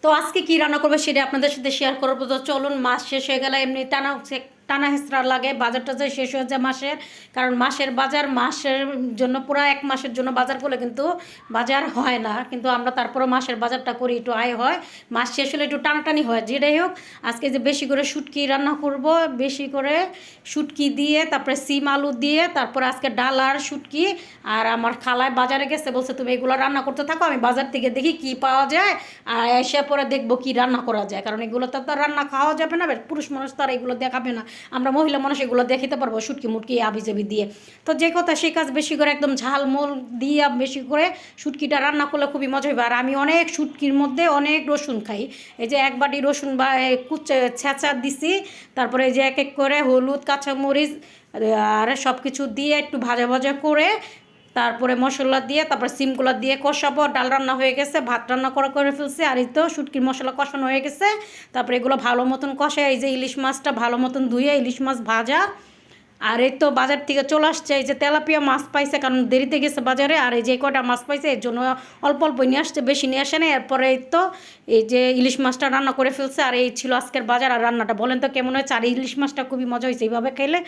তো আজকে কি রান্না করবো সেটা আপনাদের সাথে শেয়ার করবো। তো চলুন, মাস শেষ হয়ে গেলে এমনি টানা হেঁচড়া লাগে, বাজার টাজার শেষ হয়ে যায় মাসের। কারণ মাসের বাজার মাসের জন্য পুরো এক মাসের জন্য বাজার করলে কিন্তু বাজার হয় না, কিন্তু আমরা তারপরে মাসের বাজারটা করি, একটু আয় হয়। মাস শেষ হলে একটু টানাটানি হয়। যেটাই হোক, আজকে যে বেশি করে শুটকি রান্না করব, বেশি করে শুটকি দিয়ে, তারপরে সিম আলু দিয়ে, তারপরে আজকে ডাল আর শুটকি। আর আমার খালায় বাজারে গেছে, বলছে তুমি এগুলো রান্না করতে থাকো, আমি বাজার থেকে দেখি কি পাওয়া যায়, আর এসে পরে দেখবো কি রান্না করা যায়। কারণ এগুলো তো রান্না খাওয়া যাবে না, পুরুষ মানুষ তো আর এগুলো দেখাবে না, আমরা মহিলা মানুষ এগুলো দেখিতে পারবো শুটকি মুটকি আবি জাবি দিয়ে। তো যে কথা সেই কাজ, বেশি করে একদম ঝালমুল দিয়ে বেশি করে শুটকিটা রান্না করলে খুবই মজা হবে। আর আমি অনেক শুটকির মধ্যে অনেক রসুন খাই। এই যে এক বাটি রসুন বা কুচে ছেঁচা দিছি, তারপরে এই যে এক এক করে হলুদ কাঁচামরিচ আর সব কিছু দিয়ে একটু ভাজা ভাজা করে, তারপরে মশলা দিয়ে, তারপর সিমগুলো দিয়ে কষাবো। ডাল রান্না হয়ে গেছে, ভাত রান্না করে ফেলছি, আর এই তো শুটকির মশলা কষানো হয়ে গেছে। তারপরে এগুলো ভালো মতন কষে, এই যে ইলিশ মাছটা ভালো মতন ধুয়ে ইলিশ মাছ ভাজা। আর এই তো বাজার থেকে চলে আসছে, এই যে তেলাপিয়া মাছ পাইছে, কারণ দেরিতে গেছে বাজারে। আর এই যে কয়টা মাছ পাইছে এর জন্য অল্প অল্প নিয়ে আসছে, বেশি নিয়ে আসে না। এরপরে এই তো এই যে ইলিশ মাছটা রান্না করে ফেলছে। আর এই ছিল আজকের বাজার আর রান্নাটা। বলেন তো কেমন হয়েছে? আর ইলিশ মাছটা খুবই মজা হয়েছে এইভাবে খেলে।